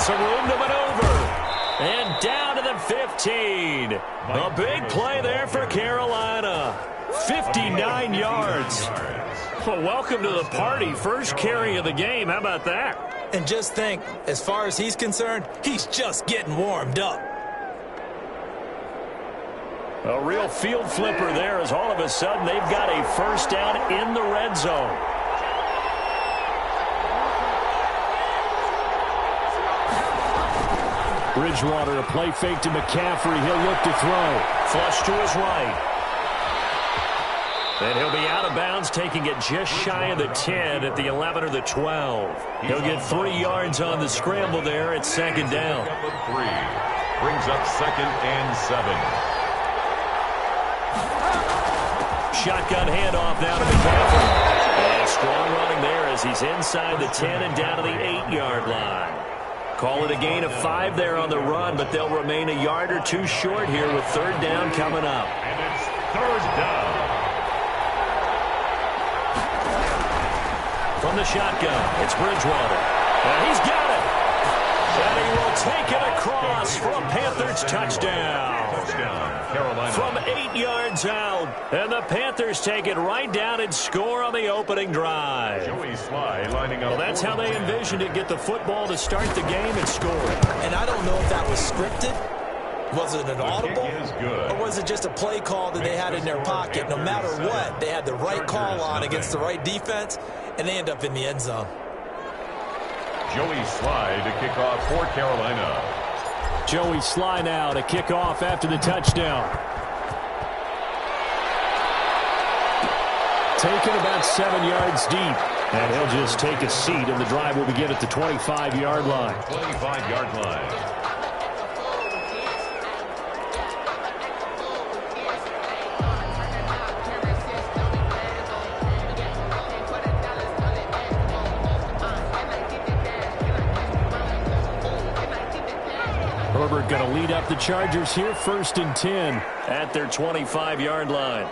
got some room to maneuver. And down to the 15. A big play there for Carolina. 59 yards. Well, welcome to the party. First carry of the game. How about that? And just think, as far as he's concerned, he's just getting warmed up. A real field flipper there as all of a sudden they've got a first down in the red zone. Bridgewater, a play fake to McCaffrey. He'll look to throw. Flush to his right. And he'll be out of bounds, taking it just shy of the 10 at the 11 or the 12. He'll get 3 yards on the scramble there at second down. Brings up 2nd and 7. Shotgun handoff now to McCaffrey. And strong running there as he's inside the 10 and down to the 8-yard line. Call it a gain of 5 there on the run, but they'll remain a yard or 2 short here with third down coming up. And it's third down. From the shotgun, it's Bridgewater. And he's got it. And he will take it across for a Panthers touchdown. Carolina. From 8 yards out. And the Panthers take it right down and score on the opening drive. Joey Sly lining up. Well, that's how they envisioned it. Get the football to start the game and score it. And I don't know if that was scripted. Was it an audible? Or was it just a play call that they had in their pocket? No matter what, they had the right call on against the right defense, and they end up in the end zone. Joey Sly to kick off for Carolina. Joey Sly now to kick off after the touchdown. Taken about 7 yards deep. And he'll just take a seat, and the drive will begin at the 25-yard line. 25-yard line. Herbert going to lead up the Chargers here, 1st and 10 at their 25-yard line.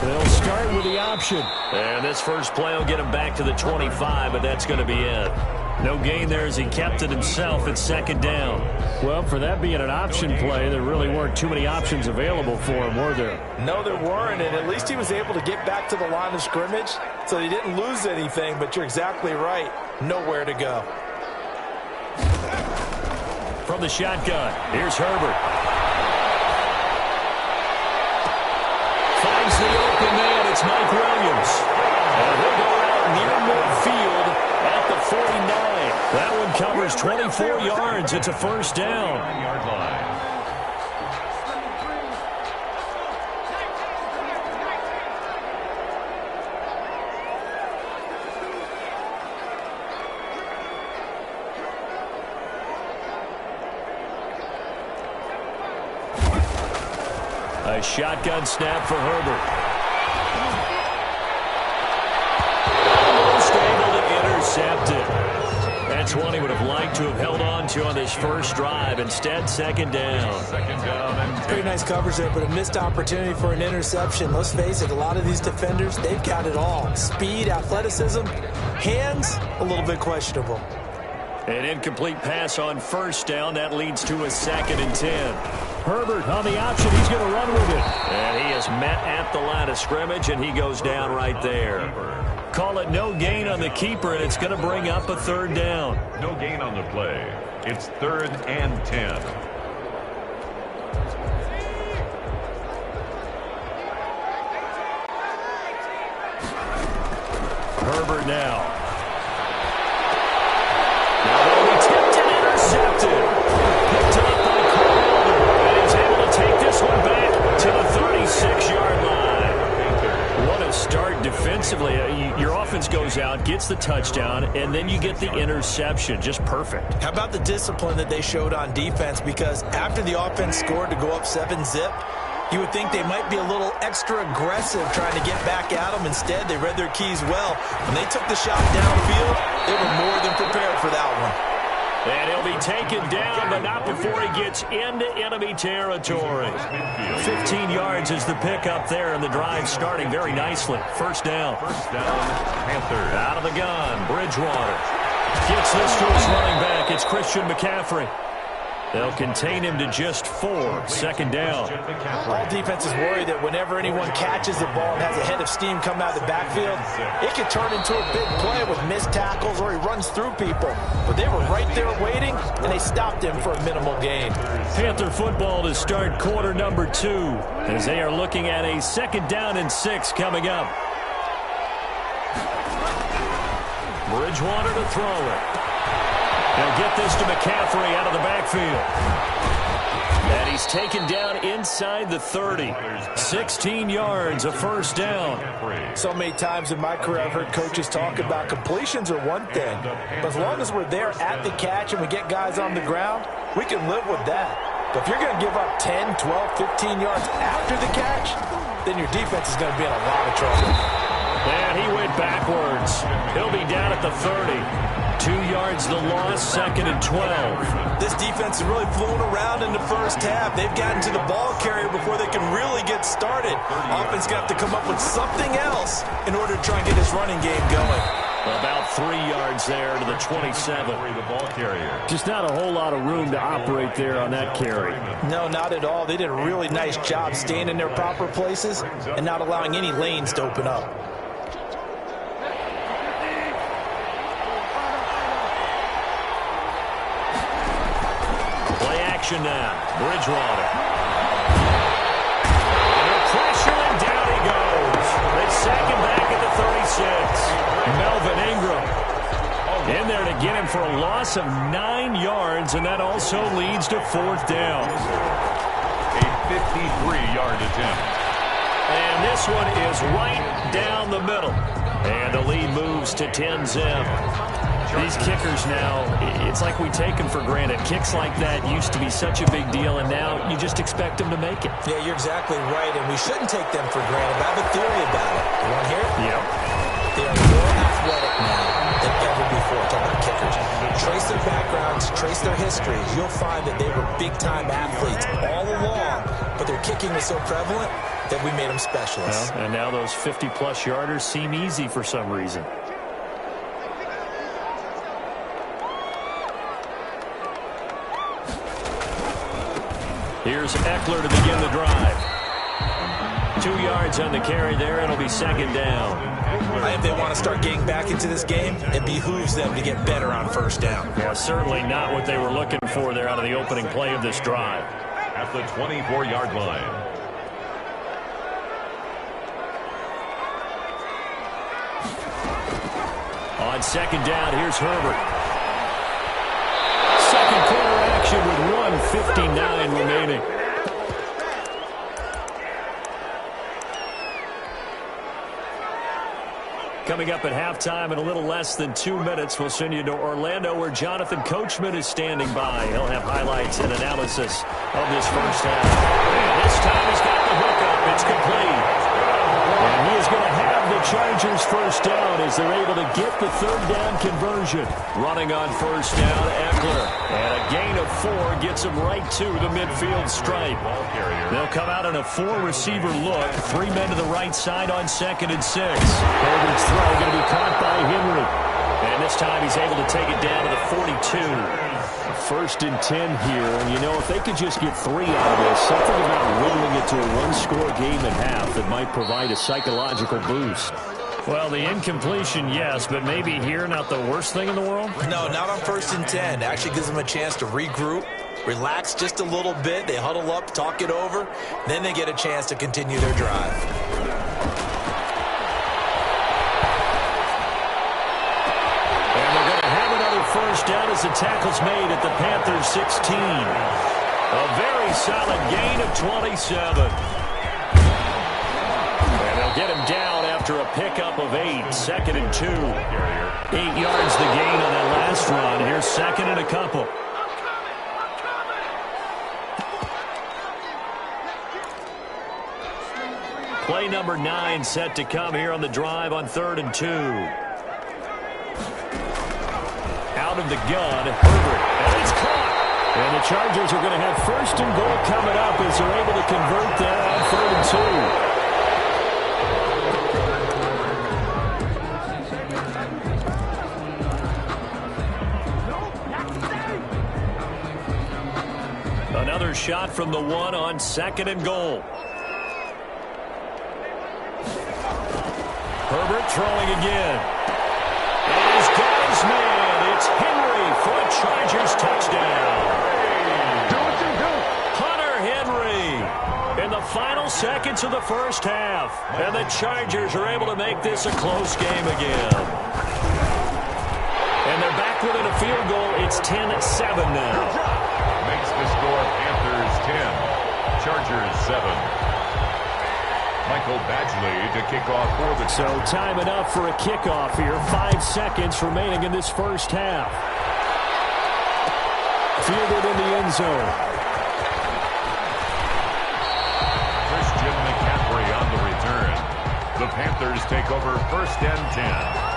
They'll start with the option. And this first play will get him back to the 25, but that's going to be it. No gain there as he kept it himself at second down. Well, for that being an option play, there really weren't too many options available for him, were there? No, there weren't, and at least he was able to get back to the line of scrimmage, so he didn't lose anything, but you're exactly right. Nowhere to go. From the shotgun, here's Herbert. Finds the open man, it's Mike Williams. And he'll go out near midfield at the 49. That one covers 24 yards. It's a first down. 9-yard line. A shotgun snap for Herbert. Almost able to intercept it. That's one he would have liked to have held on to on this first drive. Instead, second down. Second down and 10. Pretty nice coverage there, but a missed opportunity for an interception. Let's face it, a lot of these defenders, they've got it all. Speed, athleticism, hands, a little bit questionable. An incomplete pass on first down. That leads to a 2nd and 10. Herbert on the option. He's going to run with it. And he is met at the line of scrimmage, and he goes down right there. Call it no gain on the keeper, and it's going to bring up a third down. No gain on the play. It's 3rd and 10. Herbert now. Tipped and intercepted. Picked up by Cole. And he's able to take this one back to the 36-yard line. What a start defensively. Your offense goes out, gets the touchdown, and then you get the interception. Just perfect. How about the discipline that they showed on defense? Because after the offense scored to go up 7-zip, you would think they might be a little extra aggressive trying to get back at them. Instead, they read their keys well. When they took the shot downfield, they were more than prepared for that one. And he'll be taken down, but not before he gets into enemy territory. 15 yards is the pickup there, and the drive starting very nicely. First down. Panthers. Out of the gun, Bridgewater. Gets this to his running back. It's Christian McCaffrey. They'll contain him to just 4. Second down. All defenses worry that whenever anyone catches the ball and has a head of steam come out of the backfield, it can turn into a big play with missed tackles or he runs through people. But they were right there waiting, and they stopped him for a minimal gain. Panther football to start quarter number 2 as they are looking at a 2nd down and 6 coming up. Bridgewater to throw it. They'll get this to McCaffrey out of the backfield. And he's taken down inside the 30. 16 yards, a first down. So many times in my career I've heard coaches talk about completions are one thing. But as long as we're there at the catch and we get guys on the ground, we can live with that. But if you're going to give up 10, 12, 15 yards after the catch, then your defense is going to be in a lot of trouble. And he went backwards. He'll be down at the 30. 2 yards the loss, 2nd and 12. This defense is really flown around in the first half. They've gotten to the ball carrier before they can really get started. Offense going to have to come up with something else in order to try and get this running game going. About 3 yards there to the 27. The ball carrier. Just not a whole lot of room to operate there on that carry. No, not at all. They did a really nice job staying in their proper places and not allowing any lanes to open up. Now, Bridgewater. Under pressure, and down he goes. They sack him back at the 36. Melvin Ingram in there to get him for a loss of 9 yards, and that also leads to 4th down. A 53-yard attempt. And this one is right down the middle. And the lead moves to 10-zip. These kickers now, it's like we take them for granted. Kicks like that used to be such a big deal, and now you just expect them to make it. Yeah, you're exactly right, and we shouldn't take them for granted. But I have a theory about it. You want to hear it? Yep. They are more athletic now than ever before. Talking about kickers. Trace their backgrounds, trace their histories. You'll find that they were big-time athletes all along, but their kicking was so prevalent that we made them specialists. Well, and now those 50-plus yarders seem easy for some reason. Here's Eckler to begin the drive. 2 yards on the carry there. It'll be 2nd down. If they want to start getting back into this game, it behooves them to get better on 1st down. Yeah, certainly not what they were looking for there out of the opening play of this drive. At the 24-yard line. On 2nd down, here's Herbert. Second quarter action with 1:59 remaining. Coming up at halftime in a little less than 2 minutes, we'll send you to Orlando where Jonathan Coachman is standing by. He'll have highlights and analysis of this first half. And this time he's got the hookup. It's complete. And he is going to have the Chargers first down as they're able to get the 3rd down conversion. Running on 1st down, Eckler. And a gain of 4 gets him right to the midfield stripe. They'll come out in a 4-receiver look. 3 men to the right side on 2nd and 6. Herbert's throw going to be caught by Henry. And this time he's able to take it down to the 42. 1st and 10 here, and you know, if they could just get 3 out of this, something about whittling it to a 1-score game at half that might provide a psychological boost. Well, the incompletion, yes, but maybe here not the worst thing in the world? No, not on 1st and 10. Actually gives them a chance to regroup, relax just a little bit. They huddle up, talk it over, then they get a chance to continue their drive. First down as the tackle's made at the Panthers 16. A very solid gain of 27. And they'll get him down after a pickup of 8. 2nd and 2. 8 yards the gain on that last run. Here's 2nd and a couple. Play number 9 set to come here on the drive on 3rd and 2. Out of the gun, Herbert And the Chargers are going to have first and goal coming up as they're able to convert there on 3rd and 2. Another shot from the 1 on 2nd and goal. Herbert throwing again. And he's got his man. It's Henry for a Chargers touchdown. Hunter Henry in the final seconds of the first half. And the Chargers are able to make this a close game again. And they're back within a field goal. It's 10-7 now. Makes the score Panthers 10, Chargers 7. Michael Badgley to kick off for the... So time enough for a kickoff here. 5 seconds remaining in this first half. Fielded in the end zone. Christian McCaffrey on the return. The Panthers take over 1st and 10.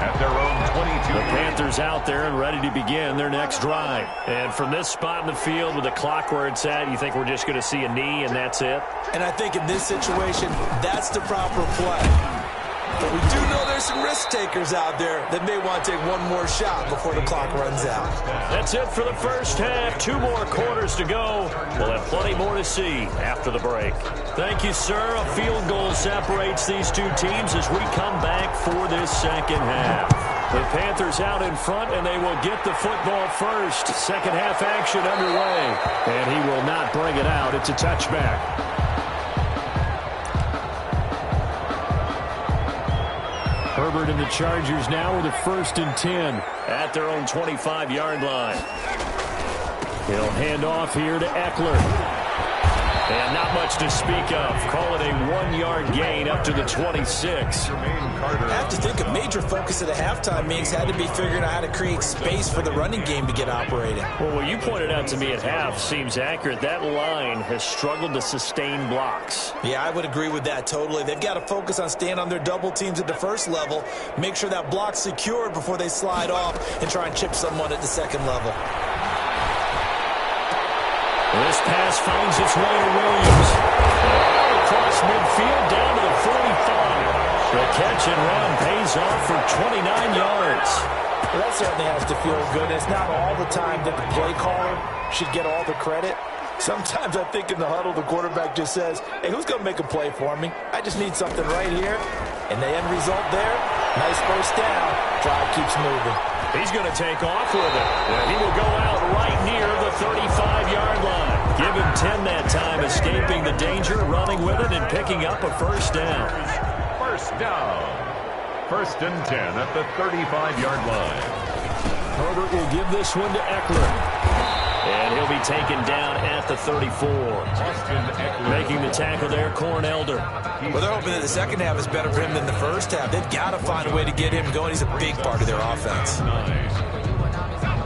At their own 22. The Panthers out there and ready to begin their next drive. And from this spot in the field with the clock where it's at, you think we're just going to see a knee and that's it? And I think in this situation, that's the proper play. But we do know there's some risk takers out there that may want to take one more shot before the clock runs out. That's it for the first half. 2 more quarters to go. We'll have plenty more to see after the break. Thank you, sir. A field goal separates these two teams as we come back for this second half. The Panthers out in front, and they will get the football first. Second half action underway. And he will not bring it out. It's a touchback. Herbert and the Chargers now with a 1st and 10 at their own 25-yard line. He'll hand off here to Eckler. And not much to speak of. Call it a 1-yard gain up to the 26. I have to think a major focus at the halftime meetings had to be figuring out how to create space for the running game to get operating. Well, what you pointed out to me at half seems accurate. That line has struggled to sustain blocks. Yeah, I would agree with that totally. They've got to focus on staying on their double teams at the first level, make sure that block's secured before they slide off and try and chip someone at the second level. This pass finds its way to Williams. Across midfield down to the 45. The catch and run pays off for 29 yards. Well, that certainly has to feel good. It's not all the time that the play caller should get all the credit. Sometimes I think in the huddle, the quarterback just says, hey, who's going to make a play for me? I just need something right here. And the end result there, nice first down. Drive keeps moving. He's going to take off with it. And he will go out right near the 35-yard line. Give him 10 that time, escaping the danger, running with it, and picking up a first down. First down. 1st and 10 at the 35-yard line. Herbert will give this one to Eckler. And he'll be taken down at the 34. Making the tackle there, Corn Elder. Well, they're hoping that the second half is better for him than the first half. They've got to find a way to get him going. He's a big part of their offense.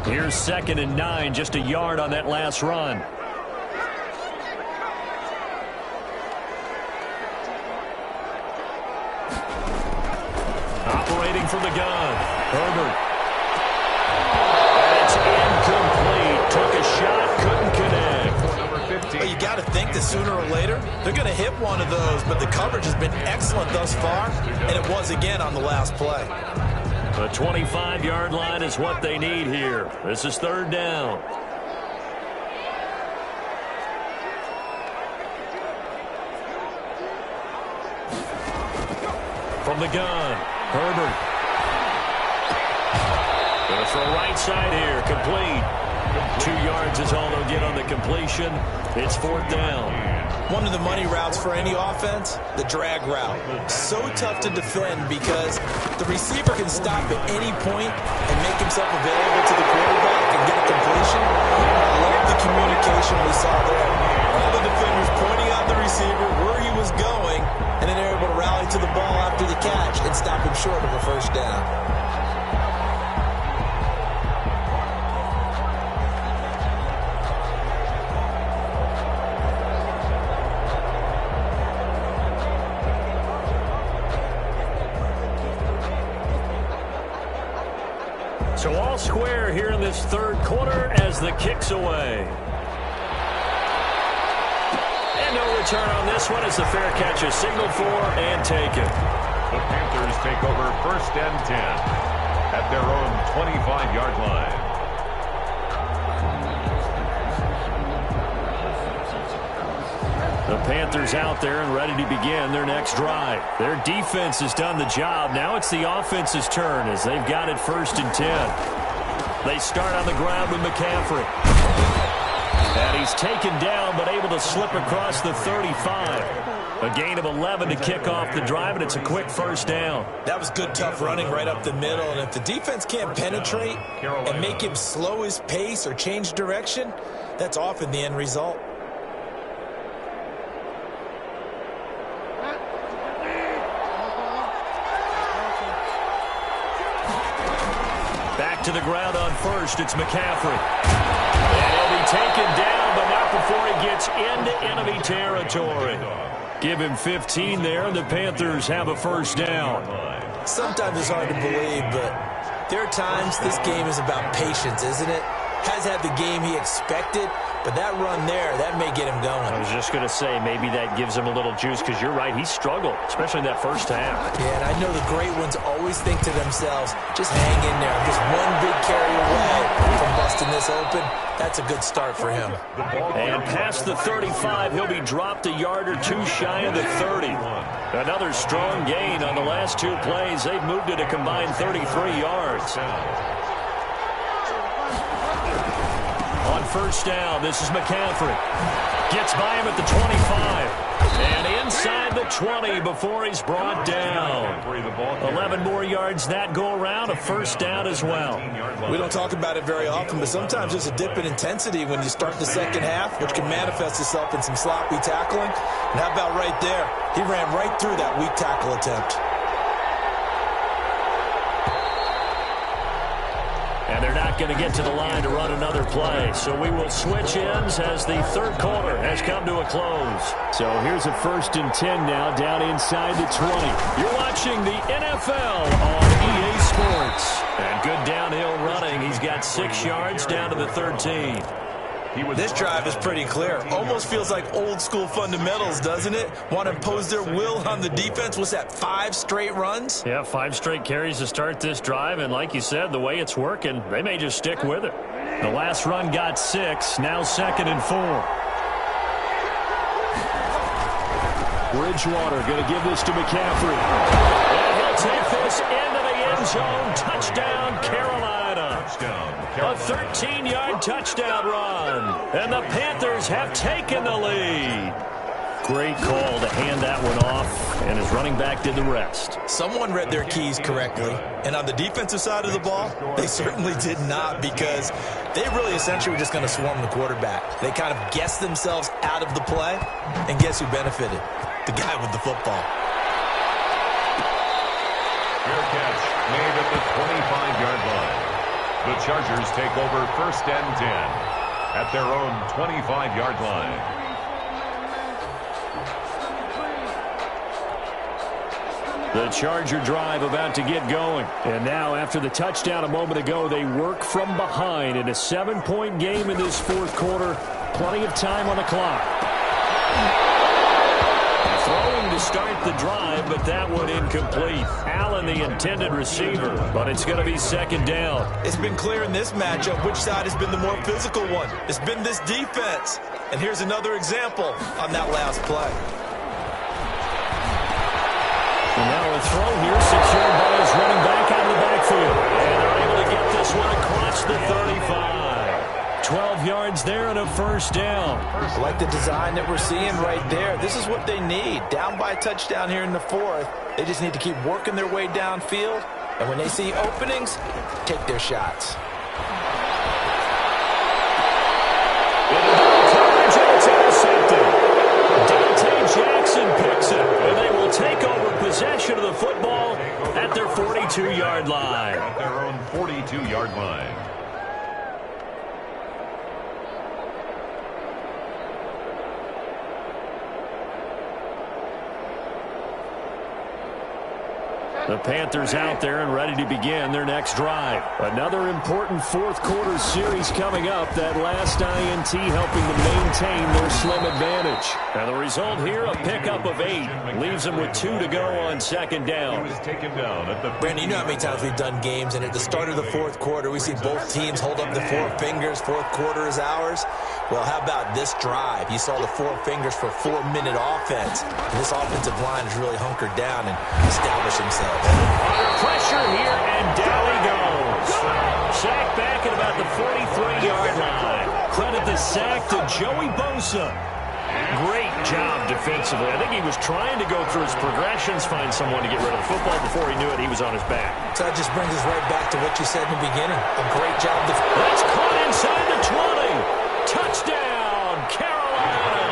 Here's 2nd and 9, just a yard on that last run. Operating from the gun, Herbert. It's incomplete. Took a shot, couldn't connect. Well, you got to think that sooner or later they're going to hit one of those, but the coverage has been excellent thus far, and it was again on the last play. The 25-yard line is what they need here. This is 3rd down. From the gun, Herbert. Going to throw right side here, complete. 2 yards is all they'll get on the completion. It's 4th down. One of the money routes for any offense, the drag route. So tough to defend because the receiver can stop at any point and make himself available to the quarterback and get a completion. I love the communication we saw there. All the defenders pointing out the receiver where he was going, and then they're able to rally to the ball after the catch and stop him short of a first down. So all square here in this third quarter as the kick's away. And no return on this one as the fair catch is signaled for and taken. The Panthers take over 1st and 10 at their own 25-yard line. The Panthers out there and ready to begin their next drive. Their defense has done the job. Now it's the offense's turn as they've got it 1st and 10. They start on the ground with McCaffrey. And he's taken down but able to slip across the 35. A gain of 11 to kick off the drive, and it's a quick 1st down. That was good, tough running right up the middle. And if the defense can't penetrate and make him slow his pace or change direction, that's often the end result. Back to the ground on 1st, it's McCaffrey. And he'll be taken down, but not before he gets into enemy territory. Give him 15 there, and the Panthers have a 1st down. Sometimes it's hard to believe, but there are times this game is about patience, isn't it? Has had the game he expected, but that run there, that may get him going. I was just going to say, maybe that gives him a little juice, because you're right, he struggled, especially in that 1st half. Yeah, and I know the great ones always think to themselves, just hang in there. Just one big carry away from busting this open. That's a good start for him. And past the 35, he'll be dropped a yard or two shy of the 30. Another strong gain on the last 2 plays. They've moved it a combined 33 yards. On 1st down, this is McCaffrey. Gets by him at the 25. And inside the 20 before he's brought down. 11 more yards that go around, a 1st down as well. We don't talk about it very often, but sometimes there's a dip in intensity when you start the second half, which can manifest itself in some sloppy tackling. And how about right there? He ran right through that weak tackle attempt. And they're not going to get to the line to run another play. So we will switch ends as the third quarter has come to a close. So here's a 1st and 10 now down inside the 20. You're watching the NFL on EA Sports. And good downhill running. He's got 6 yards down to the 13. This drive is pretty clear. Almost feels like old school fundamentals, doesn't it? Want to impose their will on the defense. What's that, 5 straight runs? Yeah, 5 straight carries to start this drive. And like you said, the way it's working, they may just stick with it. The last run got 6. Now 2nd and 4. Bridgewater going to give this to McCaffrey. And he'll take this into the end zone. Touchdown, Carolina. A 13-yard touchdown run. And the Panthers have taken the lead. Great call to hand that one off, and his running back did the rest. Someone read their keys correctly, and on the defensive side of the ball, they certainly did not, because they really essentially were just going to swarm the quarterback. They kind of guessed themselves out of the play, and guess who benefited? The guy with the football. Fair catch made at the 25-yard line. The Chargers take over 1st and 10 at their own 25-yard line. The Charger drive about to get going. And now, after the touchdown a moment ago, they work from behind in a 7-point game in this 4th quarter. Plenty of time on the clock. Throwing to start the drive, but that one incomplete. Allen, the intended receiver, but it's going to be 2nd down. It's been clear in this matchup which side has been the more physical one. It's been this defense. And here's another example on that last play. And now a throw here, secured by his running back out of the backfield. And they're able to get this one across the 35. 12 yards there and a 1st down. I like the design that we're seeing right there. This is what they need. Down by a touchdown here in the 4th. They just need to keep working their way downfield. And when they see openings, take their shots. Jackson picks it, and they will take over possession of the football at their 42-yard line. At their own 42-yard line. The Panthers out there and ready to begin their next drive. Another important fourth quarter series coming up. That last INT helping them maintain their slim advantage. And the result here, a pickup of 8. Leaves them with 2 to go on second down. Brandon, you know how many times we've done games, and at the start of the fourth quarter, we see both teams hold up the 4 fingers. Fourth quarter is ours. Well, how about this drive? You saw the 4 fingers for 4-minute offense. And this offensive line has really hunkered down and established themselves. Under pressure here, and down he goes. Sack back at about the 43-yard line. Credit the sack to Joey Bosa. Great job defensively. I think he was trying to go through his progressions, find someone to get rid of the football. Before he knew it, he was on his back. So that just brings us right back to what you said in the beginning. A great job. That's caught inside the 20. Touchdown, Carolina.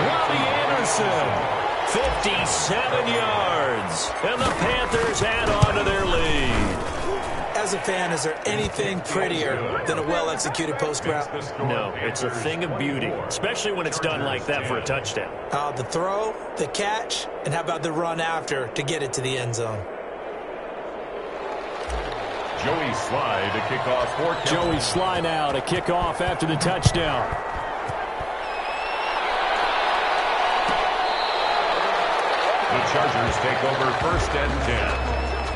Robbie Anderson. 57 yards, and the Panthers add on to their lead. As a fan, is there anything prettier than a well-executed post route? No, it's a thing of beauty, especially when it's done like that for a touchdown. The throw, the catch, and how about the run after to get it to the end zone? Joey Slye to kick off for Joey Slye now to kick off after the touchdown. The Chargers take over first and 10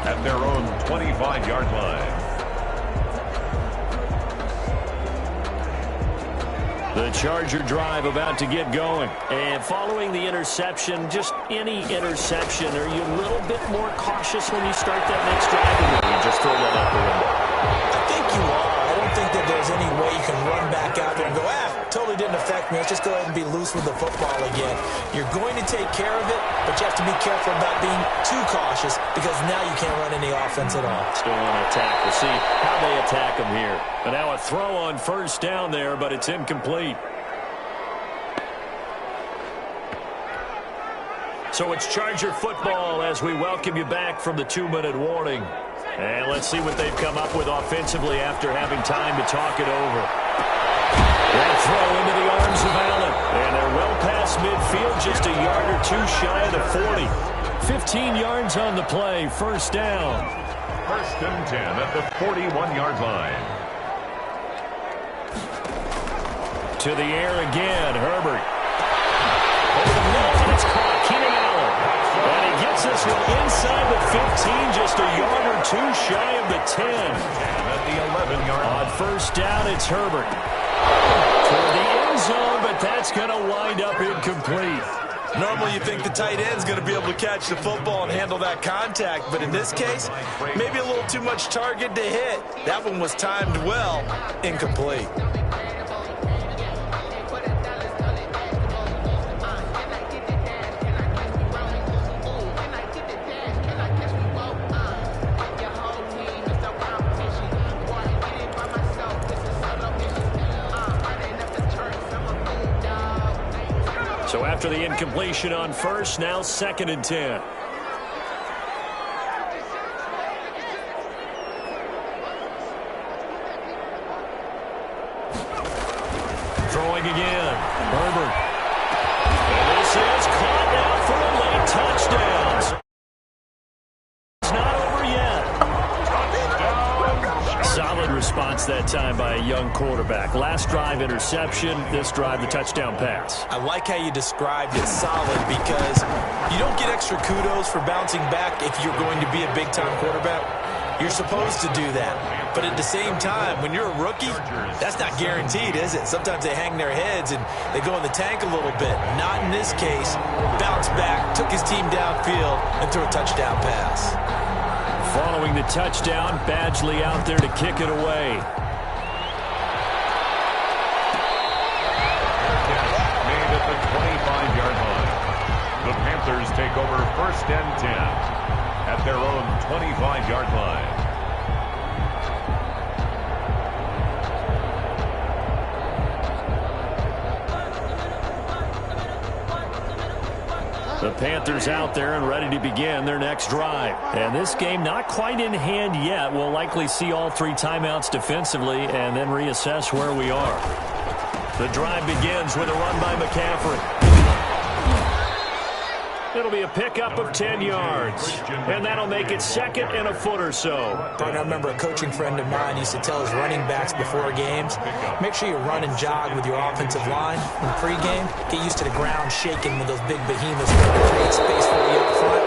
at their own 25-yard line. The Charger drive about to get going. And following the interception, just any interception, are you a little bit more cautious when you start that next drive? Or you just throw that out the window? I think you are. I don't think that there's any way you can run back out there and go, totally didn't affect me. Let's just go ahead and be loose with the football again. You're going to take care of it, but you have to be careful about being too cautious because now you can't run any offense at all. Still want to attack. We'll see how they attack them here. And now a throw on first down there, but it's incomplete. So it's Charger football as we welcome you back from the 2-minute warning. And let's see what they've come up with offensively after having time to talk it over. That throw into the arms of Allen. And they're well past midfield, just a yard or 2 shy of the 40. 15 yards on the play, first down. First and 10 at the 41-yard line. To the air again, Herbert. Over the middle, and it's caught. Keenan Allen. And he gets this one inside the 15, just a yard or 2 shy of the 10. And at the 11-yard line. On first down, it's Herbert. Toward the end zone, but that's going to wind up incomplete. Normally you think the tight end's going to be able to catch the football and handle that contact, but in this case, maybe a little too much target to hit. That one was timed well, incomplete. So after the incompletion on first, now second and 10. Throwing again. Herbert. And this is caught now for a late touchdown. It's not over yet. Solid response that time by a young quarterback. Last drive, interception. This drive, the touchdown pass. I like how you described it solid because you don't get extra kudos for bouncing back if you're going to be a big-time quarterback. You're supposed to do that. But at the same time, when you're a rookie, that's not guaranteed, is it? Sometimes they hang their heads and they go in the tank a little bit. Not in this case. Bounced back, took his team downfield, and threw a touchdown pass. Following the touchdown, Badgley out there to kick it away. Made at the 25-yard line. The Panthers take over first and 10 at their own 25-yard line. The Panthers out there and ready to begin their next drive. And this game not quite in hand yet. We'll likely see all 3 timeouts defensively and then reassess where we are. The drive begins with a run by McCaffrey. It'll be a pickup of 10 yards. And that'll make it second and a foot or so. I remember a coaching friend of mine used to tell his running backs before games, make sure you run and jog with your offensive line in pregame. Get used to the ground shaking with those big behemoths to create space for you up front.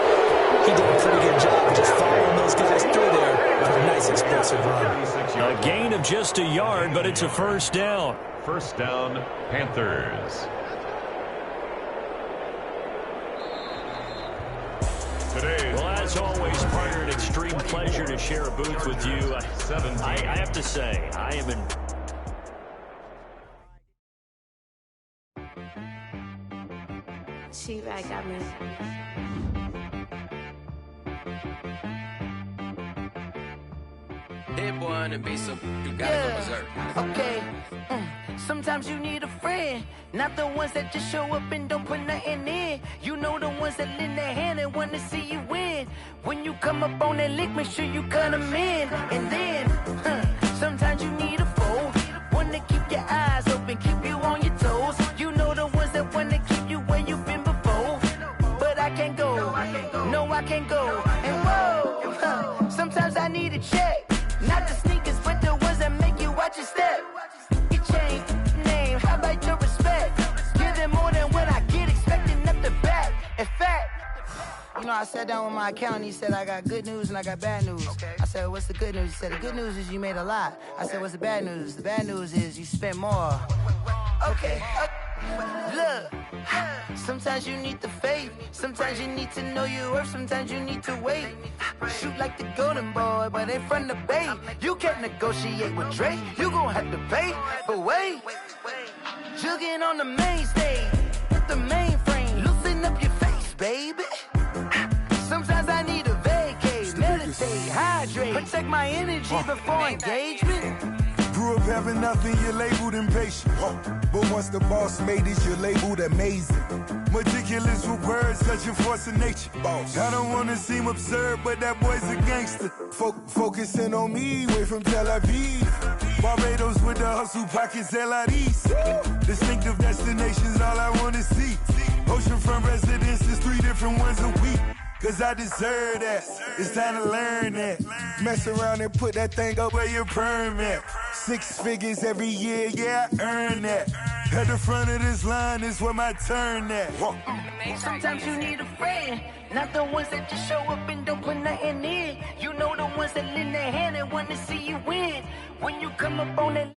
He did a pretty good job of just following those guys through there with a nice explosive run. A gain of just a yard, but it's a first down. First down, Panthers. Well, as always, partner, an extreme pleasure to share a booth with you. I have to say, I am in... She-Rag got me. Dead boy on the beat, so you gotta go berserk. Okay. Sometimes you need a friend, not the ones that just show up and don't put nothing in. You know the ones that lend their hand and want to see you win. When you come up on that lick, make sure you cut them in. And then, sometimes you need a foe, one to keep your eyes open, keep you on your toes. You know the ones that want to keep you where you've been before. But I can't go, no I can't go. And whoa, sometimes I need a check. Not the sneakers, but the ones that make you watch your step. Your chain, name, how about your respect? Give them more than what I get, expecting up the back. In fact, you know, I sat down with my accountant. He said, I got good news and I got bad news. I said, what's the good news? He said, the good news is you made a lot. I said, what's the bad news? The bad news is you spent more. Okay. Look, sometimes you need the faith. Sometimes you need to know your worth. Sometimes you need to wait. Shoot like the golden boy, but in front of the bay. You can't negotiate with Drake. You gon' have to pay. But wait, jugging on the main stage with the mainframe. Loosen up your face, baby. Sometimes I need a vacate, meditate, hydrate, protect my energy before engagement. Grew up having nothing, you're labeled impatient. But once the boss made it, you're labeled amazing. Meticulous with words, such a force of nature. I don't wanna seem absurd, but that boy's a gangster. Focusing on me, way from Tel Aviv. Barbados with the hustle, pockets LIDs. Distinctive destinations, all I wanna see. Oceanfront residences, 3 different ones a week. Cause I deserve that, it's time to learn that. Mess around and put that thing up where your perm at. 6 figures every year, yeah, I earn that. At the front of this line is where my turn at. Sometimes you need a friend, not the ones that just show up and don't put nothing in. You know the ones that lend their hand and want to see you win. When you come up on that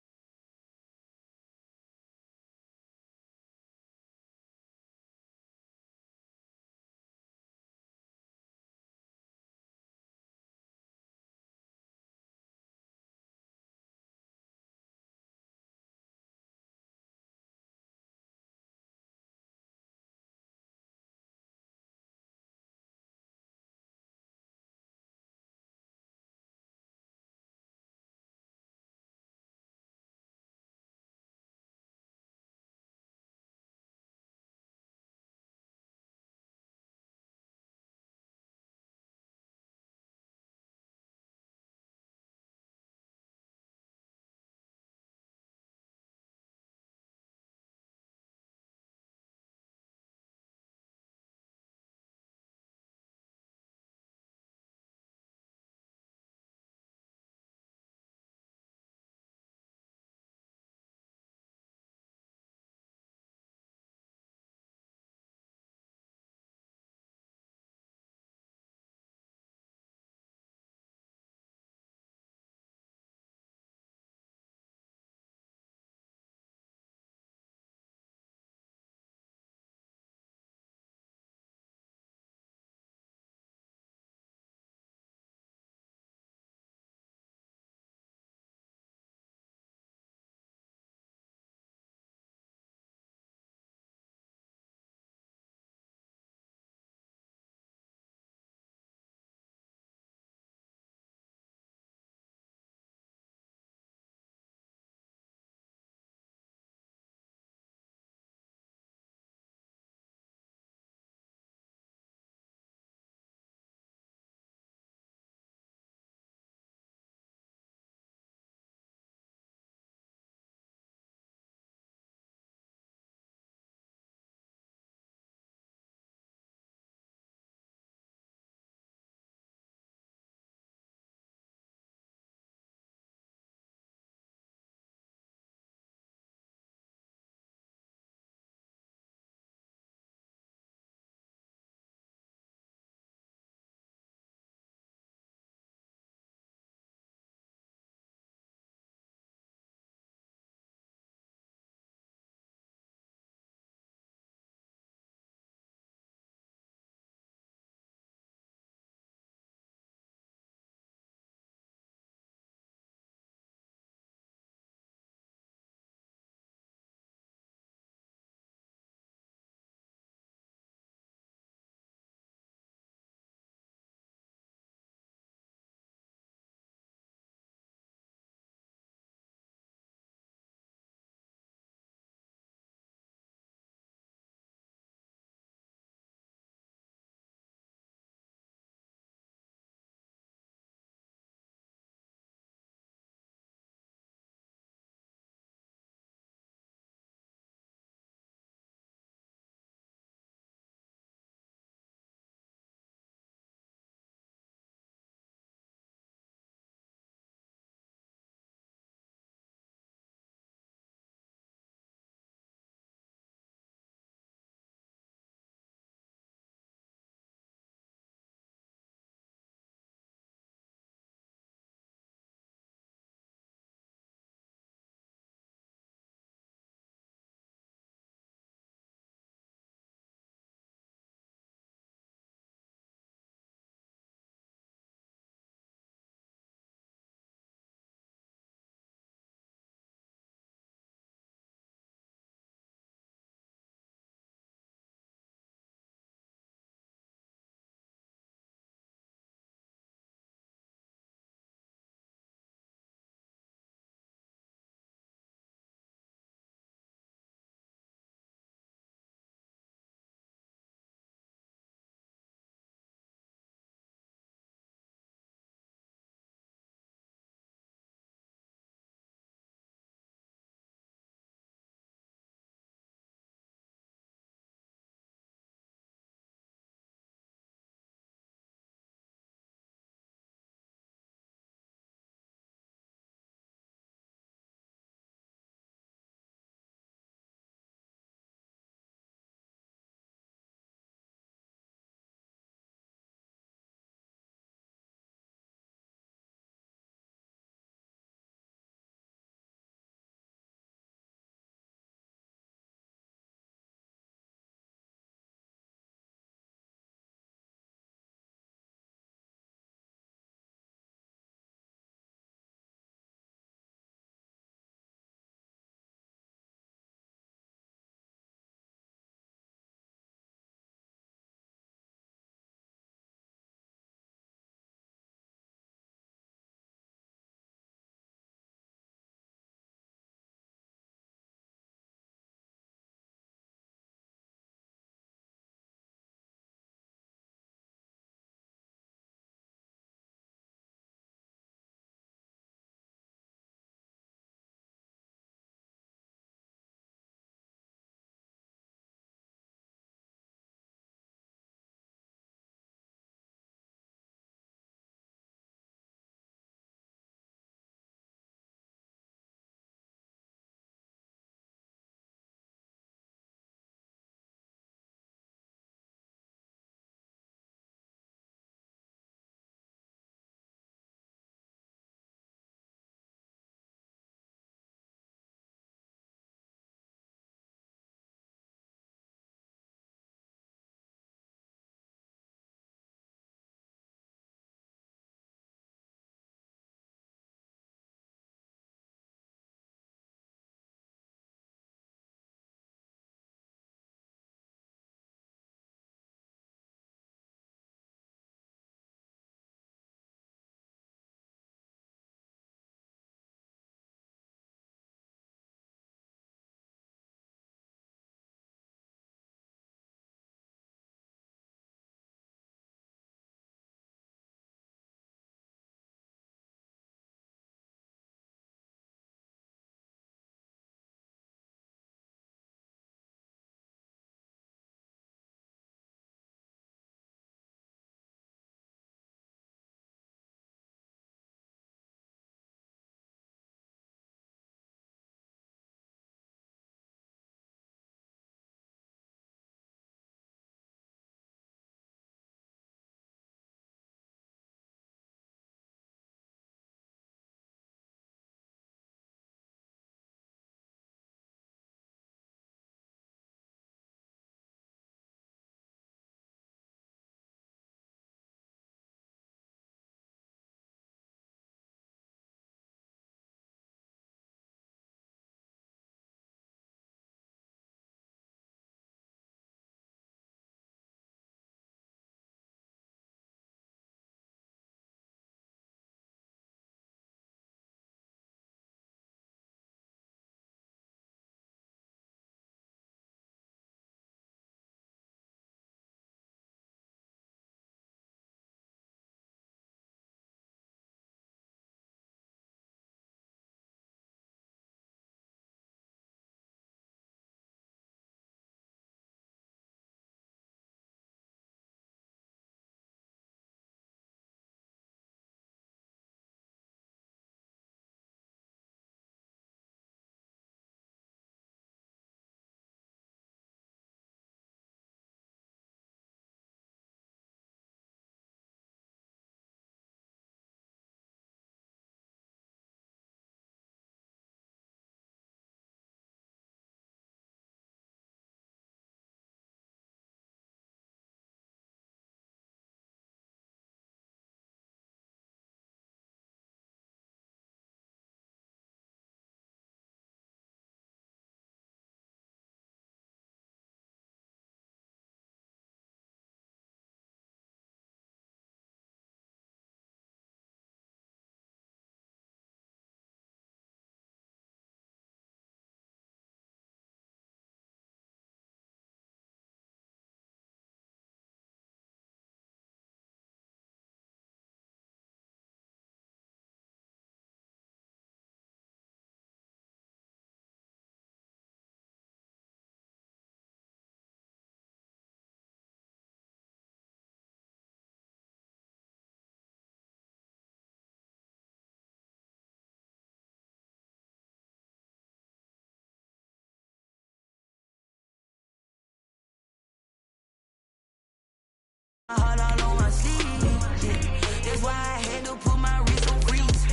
Heart all on my sleeve, yeah. That's why I had to put my wrist on freeze.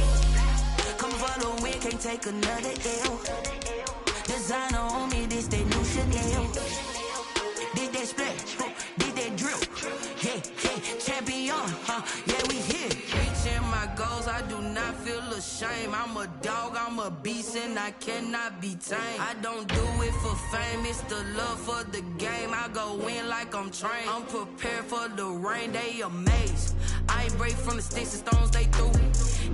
Coming for the win, can't take another L. Designer on me, this they new Chanel. Did that splash, did that drip. Yeah, yeah, champion, yeah, we here. Reaching my goals, I do not feel ashamed. I'm a dog, I'm a beast, and I cannot be tamed. I don't do it for fame, it's the love for the game. I go in like I'm trained. I'm prepared for the rain, they amazed. I ain't break from the sticks and stones they threw.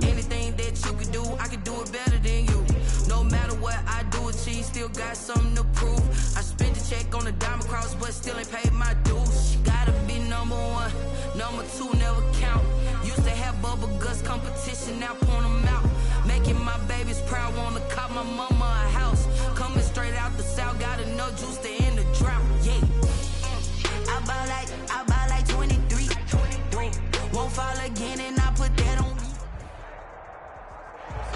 Anything that you could do, I could do it better than you. No matter what I do, achieve, still got something to prove. I spent the check on the diamond cross, but still ain't paid my dues. Gotta be number one, number two never count. Used to have bubble guts competition, now point them out. Making my babies proud, wanna cop my mama a house. Coming straight out the south, got enough juice to end the drought. Yeah, I buy like 23. Won't fall again, and I put that on.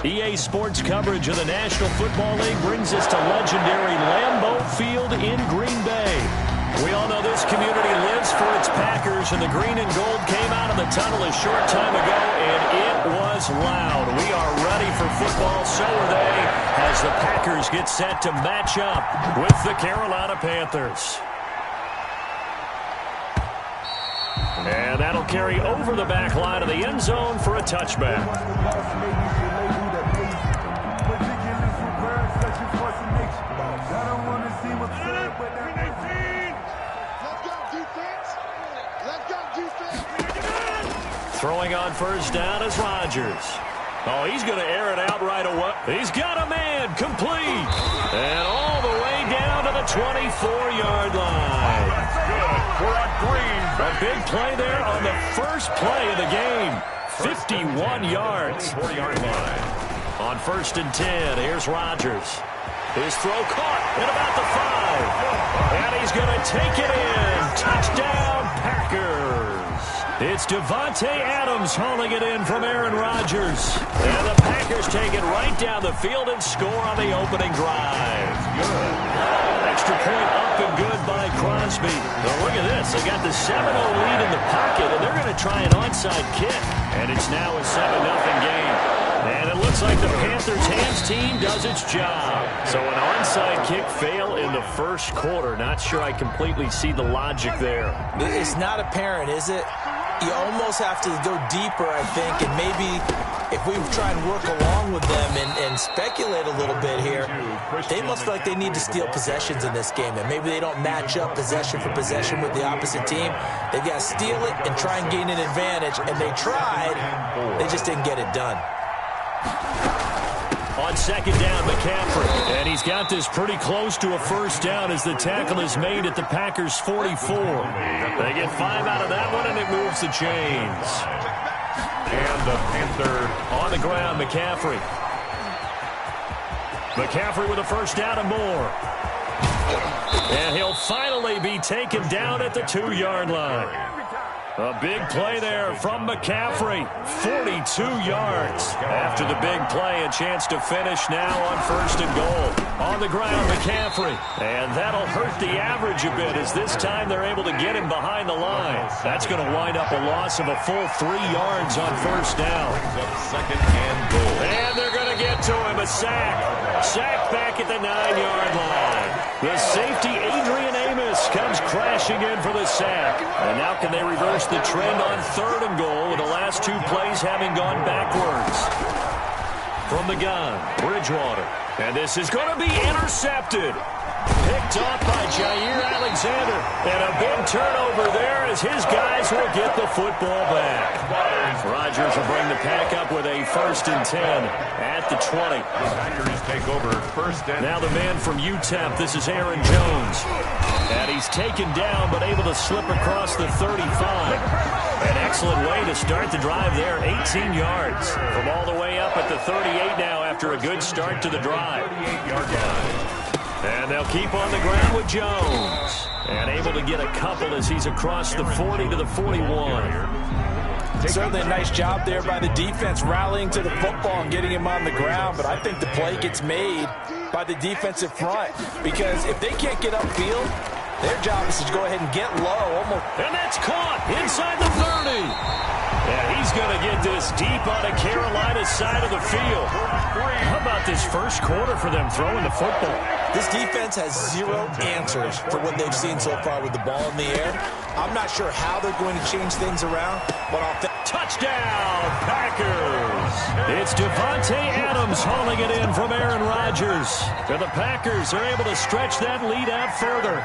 EA Sports coverage of the National Football League brings us to legendary Lambeau Field in Green Bay. We all know this community lives for its Packers, and the green and gold came out of the tunnel a short time ago, and it was loud. We are ready for football, so are they, as the Packers get set to match up with the Carolina Panthers. And that'll carry over the back line of the end zone for a touchback. Throwing on first down is Rodgers. Oh, he's going to air it out right away. He's got a man complete. And all the way down to the 24-yard line. Good for a green. A big play there on the first play of the game. 51 yards. 24-yard line. On 1st and 10, here's Rodgers. His throw caught at about the 5. And he's going to take it in. Touchdown, Packers. It's Devontae Adams hauling it in from Aaron Rodgers. And the Packers take it right down the field and score on the opening drive. Good. Extra point up and good by Crosby. Well, look at this. They got the 7-0 lead in the pocket, and they're going to try an onside kick. And it's now a 7-0 game. And it looks like the Panthers' hands team does its job. So an onside kick fail in the first quarter. Not sure I completely see the logic there. It's not apparent, is it? You almost have to go deeper, I think, and maybe if we try and work along with them and speculate a little bit here, they must feel like they need to steal possessions in this game, and maybe they don't match up possession for possession with the opposite team. They've got to steal it and try and gain an advantage, and they tried. They just didn't get it done. On second down, McCaffrey. And he's got this pretty close to a first down as the tackle is made at the Packers' 44. They get 5 out of that one, and it moves the chains. And the Panther on the ground, McCaffrey. McCaffrey with a first down and more. And he'll finally be taken down at the 2-yard line. A big play there from McCaffrey. 42 yards. After the big play, a chance to finish now on 1st and goal. On the ground, McCaffrey. And that'll hurt the average a bit, as this time they're able to get him behind the line. That's going to wind up a loss of a full 3 yards on 1st down. 2nd and goal. And they're going to get to him. A sack. Sack back at the 9-yard line. The safety, Adrian Amos, comes crashing in for the sack. And now can they reverse the trend on 3rd and goal, with the last 2 plays having gone backwards? From the gun, Bridgewater. And this is going to be intercepted. Picked off by Jair Alexander. And a big turnover there as his guys will get the football back. Rodgers will bring the pack up with a 1st and 10 at the 20. Packers take over 1st and... Now the man from UTEP, this is Aaron Jones. And he's taken down but able to slip across the 35. An excellent way to start the drive there. 18 yards from all the way up at the 38 now after a good start to the drive. 38-yard line. And they'll keep on the ground with Jones. And able to get a couple as he's across the 40 to the 41. Certainly a nice job there by the defense rallying to the football and getting him on the ground, but I think the play gets made by the defensive front, because if they can't get upfield, Their job is to go ahead and get low. And that's caught inside the 30. And he's going to get this deep on the Carolina side of the field. How about this first quarter for them throwing the football? This defense has zero answers for what they've seen so far with the ball in the air. I'm not sure how they're going to change things around, but touchdown, Packers! It's Devontae Adams hauling it in from Aaron Rodgers. And the Packers are able to stretch that lead out further.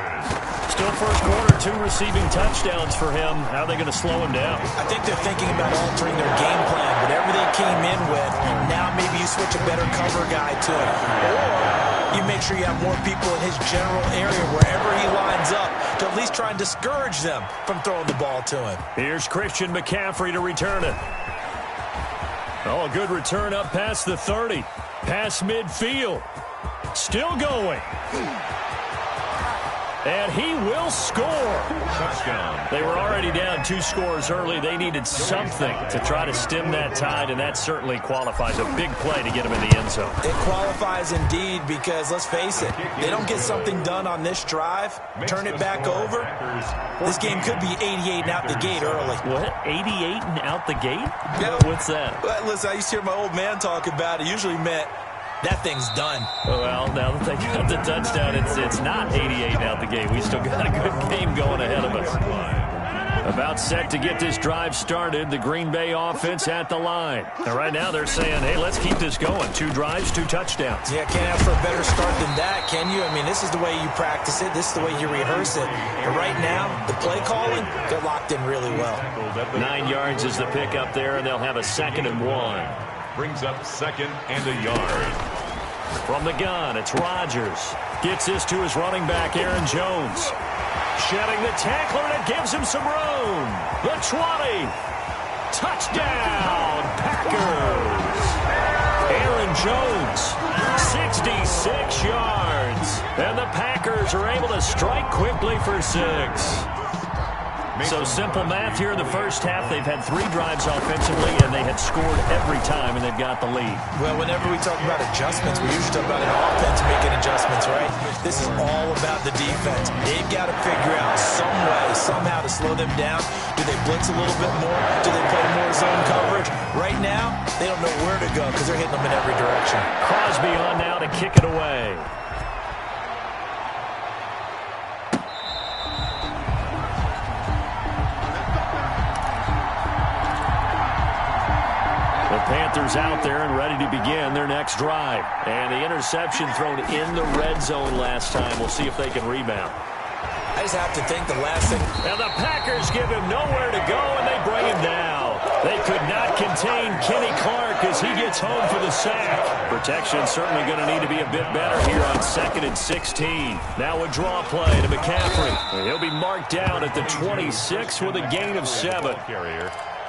Still first quarter, 2 receiving touchdowns for him. How are they going to slow him down? I think they're thinking about altering their game plan. Whatever they came in with, now maybe you switch a better cover guy to it. Or you make sure you have more people in his general area wherever he lines up to at least try and discourage them from throwing the ball to him. Here's Christian McCaffrey to return it. Oh, a good return up past the 30. Past midfield. Still going. And he will score. Touchdown. They were already down 2 scores early. They needed something to try to stem that tide, and that certainly qualifies. A big play to get him in the end zone. It qualifies indeed because, let's face it, they don't get something done on this drive, turn it back over, this game could be 88 and out the gate early. What? 88 and out the gate? Yeah. What's that? Well, listen, I used to hear my old man talk about it. Usually meant that thing's done. Well, now that they got the touchdown, it's not 88 out the gate. We still got a good game going ahead of us. About set to get this drive started. The Green Bay offense at the line. And right now they're saying, hey, let's keep this going. 2 drives, 2 touchdowns. Yeah, can't ask for a better start than that, can you? I mean, this is the way you practice it. This is the way you rehearse it. But right now, the play calling, they're locked in really well. 9 yards is the pick up there, and they'll have a 2nd and 1. Brings up 2nd and a yard. From the gun, it's Rodgers. Gets this to his running back, Aaron Jones. Shedding the tackler, and it gives him some room. The 20. Touchdown, Packers. Aaron Jones, 66 yards. And the Packers are able to strike quickly for 6. So simple math here in the first half. They've had 3 drives offensively, and they had scored every time, and they've got the lead. Well, whenever we talk about adjustments, we usually talk about an offense making adjustments, right? This is all about the defense. They've got to figure out some way, somehow to slow them down. Do they blitz a little bit more? Do they play more zone coverage? Right now, they don't know where to go because they're hitting them in every direction. Crosby on now to kick it away. Panthers out there and ready to begin their next drive. And the interception thrown in the red zone last time. We'll see if they can rebound. I just have to think the last thing. And the Packers give him nowhere to go, and they bring him down. They could not contain Kenny Clark as he gets home for the sack. Protection certainly going to need to be a bit better here on 2nd and 16. Now a draw play to McCaffrey. He'll be marked down at the 26 with a gain of 7.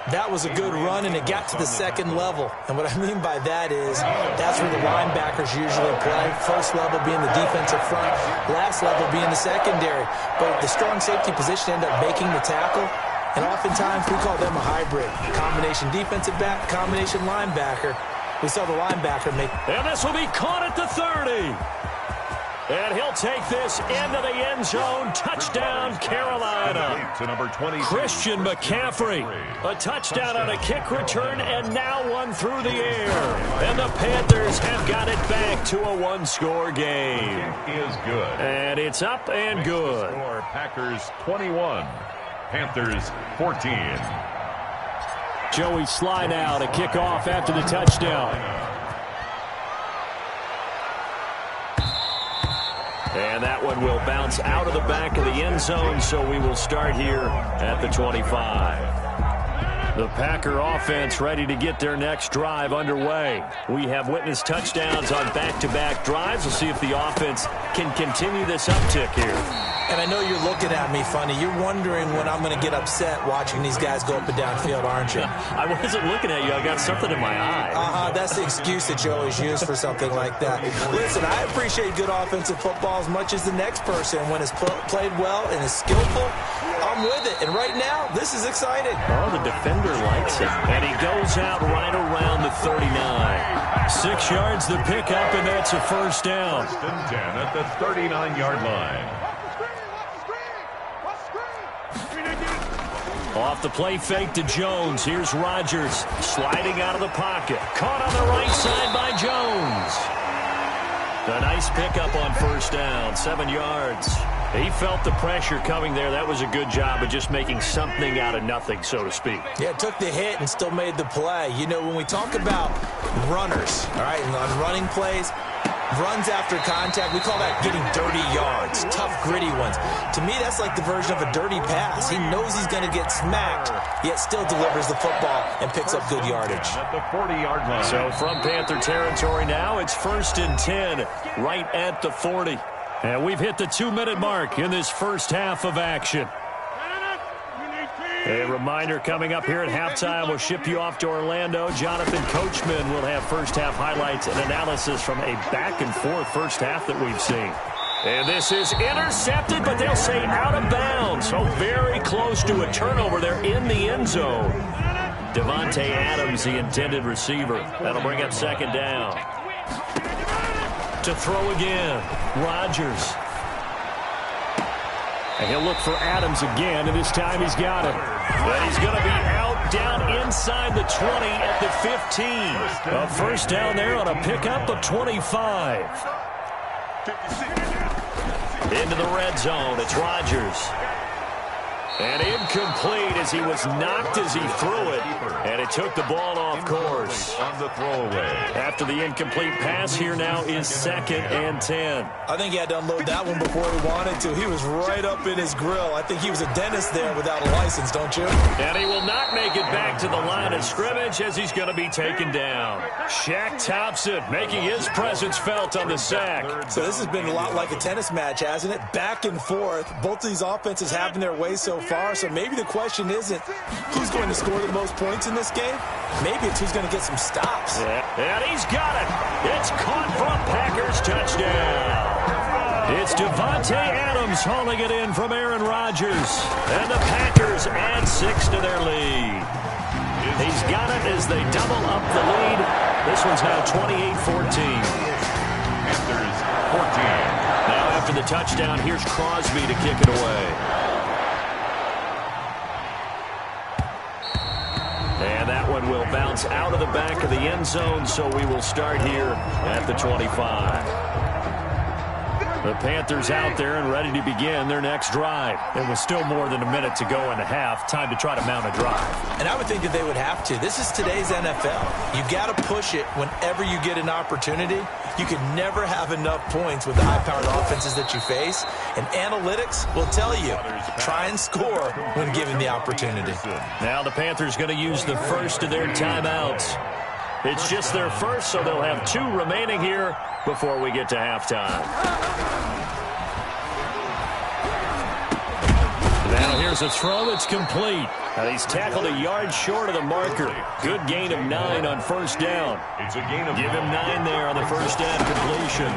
That was a good run, and it got to the 2nd level. And what I mean by that is that's where the linebackers usually play. First level being the defensive front, last level being the secondary. But the strong safety position ended up making the tackle. And oftentimes we call them a hybrid. Combination defensive back, combination linebacker. We saw the linebacker make. And this will be caught at the 30. And he'll take this into the end zone. Touchdown, Carolina. To number 20, Christian McCaffrey. A touchdown on a kick return, and now one through the air. And the Panthers have got it back to a 1-score game. Is good. And it's up and good. Score, Packers 21, Panthers 14. Joey Sly now to kick off after the touchdown. And that one will bounce out of the back of the end zone, so we will start here at the 25. The Packer offense ready to get their next drive underway. We have witnessed touchdowns on back-to-back drives. We'll see if the offense can continue this uptick here. And I know you're looking at me funny. You're wondering when I'm going to get upset watching these guys go up and down field, aren't you? I wasn't looking at you. I got something in my eye. That's the excuse that you always use for something like that. Listen, I appreciate good offensive football as much as the next person. When it's played well and is skillful, I'm with it. And right now, this is exciting. Oh, the defender likes it. And he goes out right around the 39. 6 yards the pickup, and that's a first down. 10 at the 39-yard line. Off the play fake to Jones. Here's Rodgers sliding out of the pocket. Caught on the right side by Jones. A nice pickup on first down, 7 yards. He felt the pressure coming there. That was a good job of just making something out of nothing, so to speak. Yeah, took the hit and still made the play. You know, when we talk about runners, all right, and on running plays, runs after contact, we call that getting dirty yards, tough, gritty ones. To me, that's like the version of a dirty pass. He knows he's going to get smacked, yet still delivers the football and picks up good yardage. At the 40-yard line. So from Panther territory now, it's 1st and 10, right at the 40. And we've hit the 2-minute mark in this first half of action. A reminder coming up here at halftime, we'll ship you off to Orlando. Jonathan Coachman will have first half highlights and analysis from a back-and-forth first half that we've seen. And this is intercepted, but they'll say out of bounds. So very close to a turnover there in the end zone. Devontae Adams, the intended receiver. That'll bring up second down. To throw again, Rodgers. And he'll look for Adams again, and this time he's got him. But he's going to be out down inside the 20 at the 15. A first down there on a pickup of 25. Into the red zone, it's Rodgers. And incomplete as he was knocked as he threw it. And it took the ball off course. On the throwaway. After the incomplete pass, here now is 2nd and 10. I think he had to unload that one before he wanted to. He was right up in his grill. I think he was a dentist there without a license, don't you? And he will not make it back to the line of scrimmage as he's going to be taken down. Shaq Thompson making his presence felt on the sack. So this has been a lot like a tennis match, hasn't it? Back and forth. Both of these offenses having their way so far. So maybe the question isn't who's going to score the most points in this game. Maybe it's who's going to get some stops. Yeah. And he's got it. It's caught from Packers touchdown. It's Devontae Adams hauling it in from Aaron Rodgers. And the Packers add 6 to their lead. He's got it as they double up the lead. This one's now 28-14. Panthers 14. Now after the touchdown, here's Crosby to kick it away. And that one will bounce out of the back of the end zone, so we will start here at the 25. The Panthers out there and ready to begin their next drive. It was still more than a minute to go in the half. Time to try to mount a drive. And I would think that they would have to. This is today's NFL. You got to push it whenever you get an opportunity. You can never have enough points with the high-powered offenses that you face. And analytics will tell you, try and score when given the opportunity. Now the Panthers going to use the first of their timeouts. It's just their first, so they'll have 2 remaining here before we get to halftime. Now here's a throw. It's complete. He's tackled a yard short of the marker. Good gain of 9 on first down. It's a gain of Give him 9 there on the first down completion.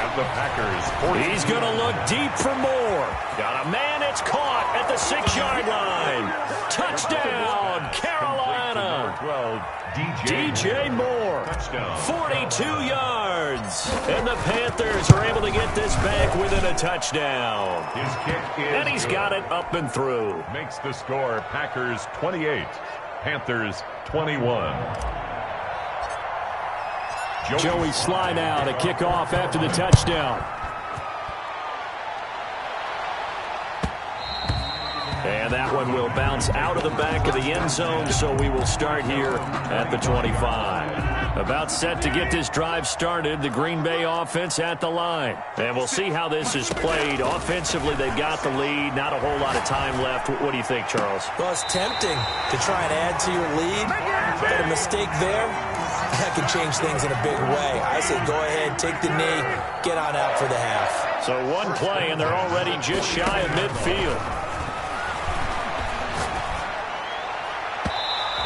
At the Packers 14. He's going to look deep for more. Got a man. It's caught at the 6-yard line. Touchdown, Carolina. 12. DJ Moore, Touchdown. 42 yards. And the Panthers are able to get this back within a touchdown. His kick is And he's got it up and through. Makes the score Packers 28, Panthers 21. Joey Sly now to kick off after the touchdown. And that one will bounce out of the back of the end zone, so we will start here at the 25. About set to get this drive started, the Green Bay offense at the line. And we'll see how this is played. Offensively, they've got the lead. Not a whole lot of time left. What do you think, Charles? Well, it's tempting to try and add to your lead, but a mistake there, that can change things in a big way. I say go ahead, take the knee, get on out for the half. So one play, and they're already just shy of midfield.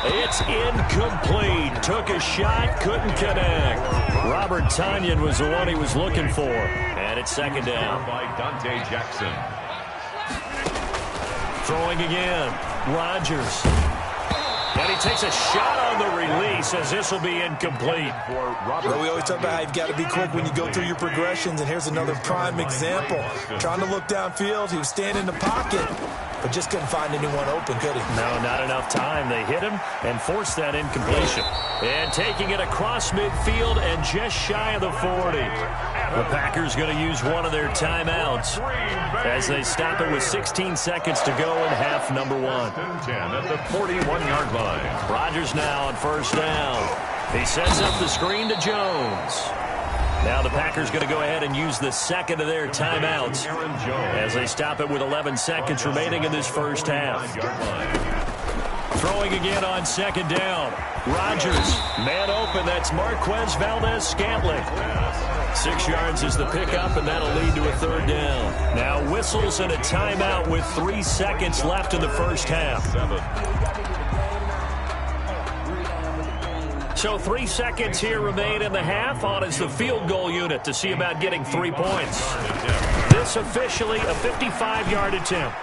It's incomplete. Took a shot, couldn't connect. Robert Tonyan was the one he was looking for. And it's second down. By Dante Jackson. Throwing again. Rodgers. And he takes a shot on the release as this will be incomplete. For Robert. Well, we always talk about how you've got to be quick when you go through your progressions, and here's another prime example. Trying to look downfield, he was standing in the pocket, but just couldn't find anyone open, could he? No, not enough time. They hit him and forced that incompletion. And taking it across midfield and just shy of the 40. The Packers going to use one of their timeouts as they stop it with 16 seconds to go in half number 1. 10 at the 41-yard line. Rodgers now on first down. He sets up the screen to Jones. Now the Packers going to go ahead and use the second of their timeouts as they stop it with 11 seconds remaining in this first half. Throwing again on second down. Rodgers, man open. That's Marquez Valdez-Scantling. 6 yards is the pickup, and that'll lead to a third down. Now whistles and a timeout with 3 seconds left in the first half. So 3 seconds here remain in the half. On is the field goal unit to see about getting 3 points. This officially a 55-yard attempt.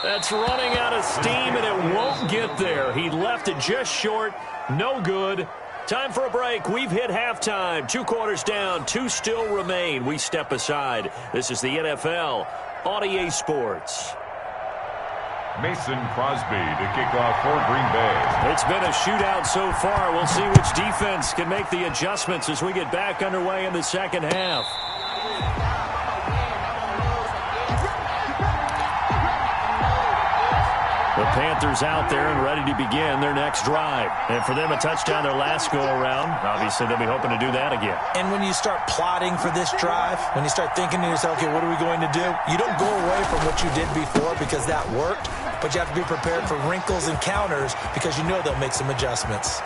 That's running out of steam, and it won't get there. He left it just short. No good. Time for a break. We've hit halftime. 2 quarters down. 2 still remain. We step aside. This is the NFL on EA Sports. Mason Crosby to kick off for Green Bay. It's been a shootout so far. We'll see which defense can make the adjustments as we get back underway in the second half. The Panthers out there and ready to begin their next drive. And for them, a touchdown their last go-around. Obviously, they'll be hoping to do that again. And when you start plotting for this drive, when you start thinking to yourself, okay, what are we going to do? You don't go away from what you did before because that worked, but you have to be prepared for wrinkles and counters because you know they'll make some adjustments.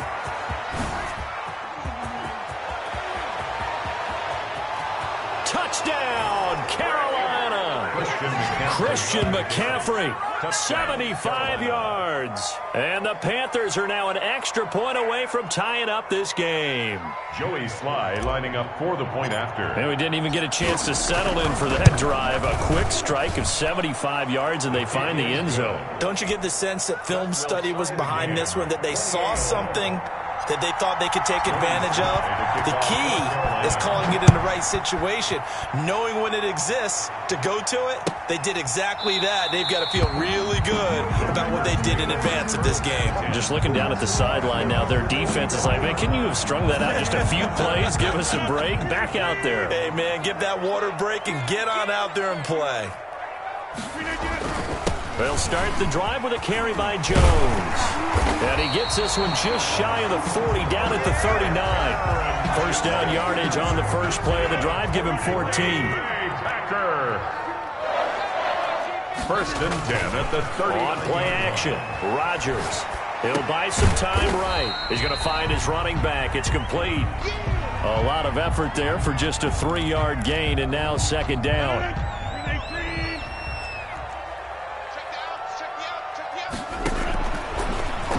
Touchdown, Carolina! Christian McCaffrey, 75 yards. And the Panthers are now an extra point away from tying up this game. Joey Sly lining up for the point after. And we didn't even get a chance to settle in for that drive. A quick strike of 75 yards, and they find the end zone. Don't you get the sense that film study was behind this one, that they saw something that they thought they could take advantage of? The key is calling it in the right situation, knowing when it exists to go to it. They did exactly that. They've got to feel really good about what they did in advance of this game. Just looking down at the sideline now, their defense is like, man, can you have strung that out just a few plays? Give us a break. Back out there. Hey, man, give that water break and get on out there and play. They'll start the drive with a carry by Jones. And he gets this one just shy of the 40, down at the 39. First down yardage on the first play of the drive. Give him 14. Packer. First and 10 at the 30. On play action, Rodgers. He'll buy some time right. He's going to find his running back. It's complete. A lot of effort there for just a 3-yard gain, and now second down.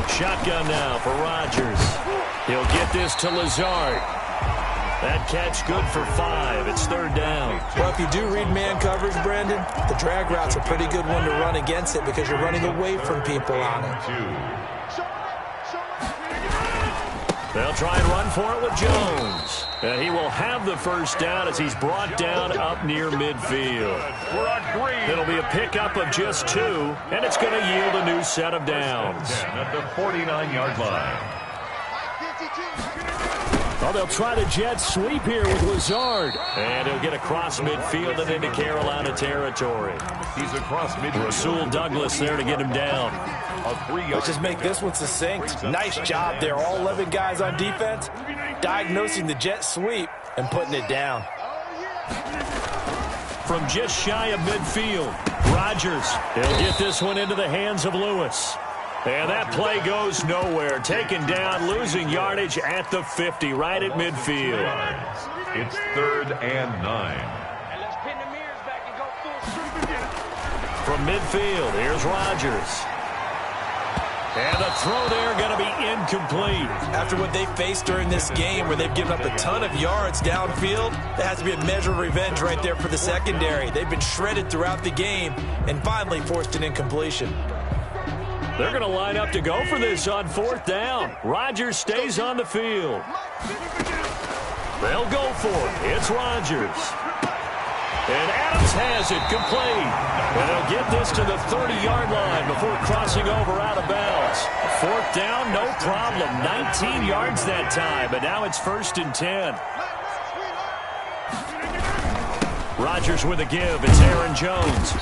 Shotgun now for Rodgers. He'll get this to Lazard. That catch good for 5. It's third down. Well, if you do read man coverage, Brandon, the drag route's a pretty good one to run against it because you're running away from people on it. They'll try and run for it with Jones. And he will have the first down as he's brought down up near midfield. It'll be a pickup of just 2, and it's going to yield a new set of downs. At the 49-yard line. Oh, they'll try the jet sweep here with Lazard. And he'll get across midfield and into Carolina territory. He's across midfield. Rasul Douglas there to get him down. Let's just make this one succinct. Nice job there. All 11 guys on defense diagnosing the jet sweep and putting it down. From just shy of midfield, Rodgers. He'll get this one into the hands of Lewis. And that play goes nowhere. Taken down, losing yardage at the 50, right at midfield. It's 3rd and 9. From midfield, here's Rodgers. And the throw there going to be incomplete. After what they faced during this game where they've given up a ton of yards downfield, there has to be a measure of revenge right there for the secondary. They've been shredded throughout the game and finally forced an incompletion. They're going to line up to go for this on 4th down. Rodgers stays on the field. They'll go for it. It's Rodgers. And Adams has it, complete. And they'll get this to the 30-yard line before crossing over out of bounds. Fourth down, no problem. 19 yards that time, but now it's 1st and 10. Rodgers with a give. It's Aaron Jones.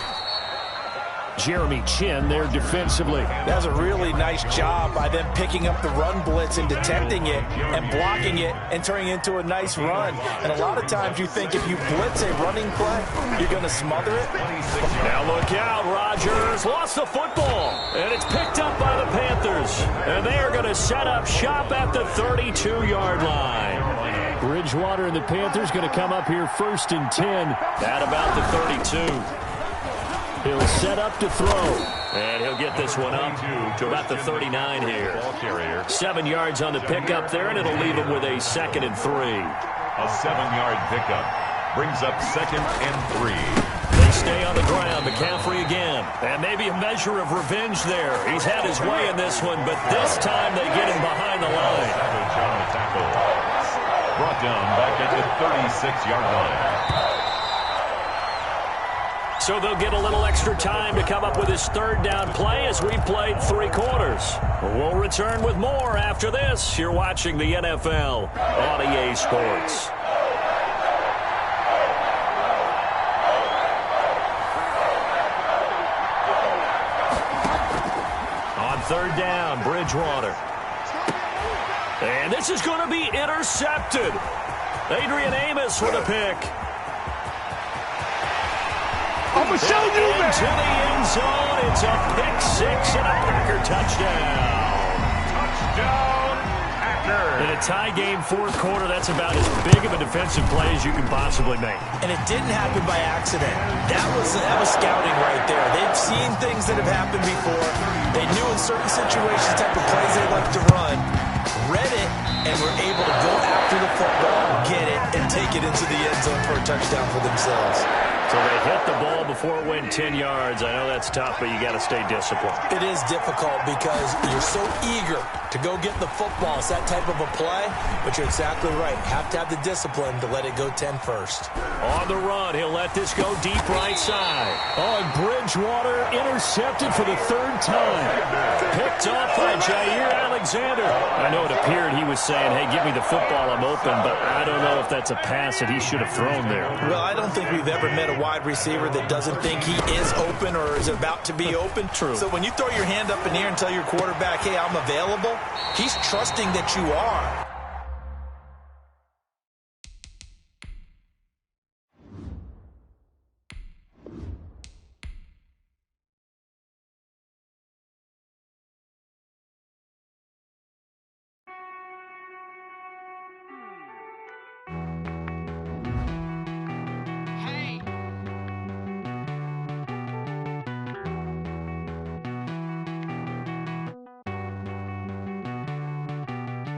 Jeremy Chin there defensively. That's a really nice job by them picking up the run blitz and detecting it and blocking it and turning it into a nice run. And a lot of times you think if you blitz a running play, you're going to smother it. Now look out, Rodgers lost the football, and it's picked up by the Panthers. And they are going to set up shop at the 32-yard line. Bridgewater and the Panthers going to come up here 1st and 10 at about the 32. He'll set up to throw, and he'll get this one up to about the 39 here. 7 yards on the pickup there, and it'll leave him with a 2nd and 3. A 7-yard pickup brings up 2nd and 3. They stay on the ground. McCaffrey again. And maybe a measure of revenge there. He's had his way in this one, but this time they get him behind the line. Brought down back at the 36-yard line. So they'll get a little extra time to come up with his 3rd down play as we played 3 quarters. We'll return with more after this. You're watching the NFL on EA Sports. On 3rd down, Bridgewater. And this is going to be intercepted. Adrian Amos with a pick. I'm going to show you, man. Into the end zone. It's a pick 6 and a Packer touchdown. Touchdown, Packer. In a tie game, 4th quarter, that's about as big of a defensive play as you can possibly make. And it didn't happen by accident. That was scouting right there. They've seen things that have happened before. They knew in certain situations type of plays they like to run, read it, and were able to go after the football, get it, and take it into the end zone for a touchdown for themselves. So they hit the ball before it went 10 yards. I know that's tough, but you got to stay disciplined. It is difficult because you're so eager to go get the football. It's that type of a play, but you're exactly right. You have to have the discipline to let it go 10 first. On the run, he'll let this go deep right side. On Bridgewater, intercepted for the 3rd time. Picked off by Jair Alexander. I know it appeared he was saying, hey, give me the football, I'm open, but I don't know if that's a pass that he should have thrown there. Well, I don't think we've ever met a wide receiver that doesn't think he is open or is about to be open. True. So when you throw your hand up in the air and tell your quarterback, hey, I'm available, he's trusting that you are.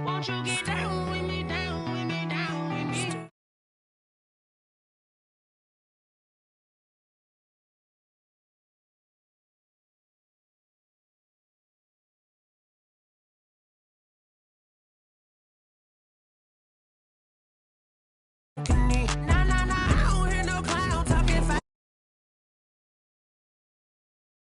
Won't you get down?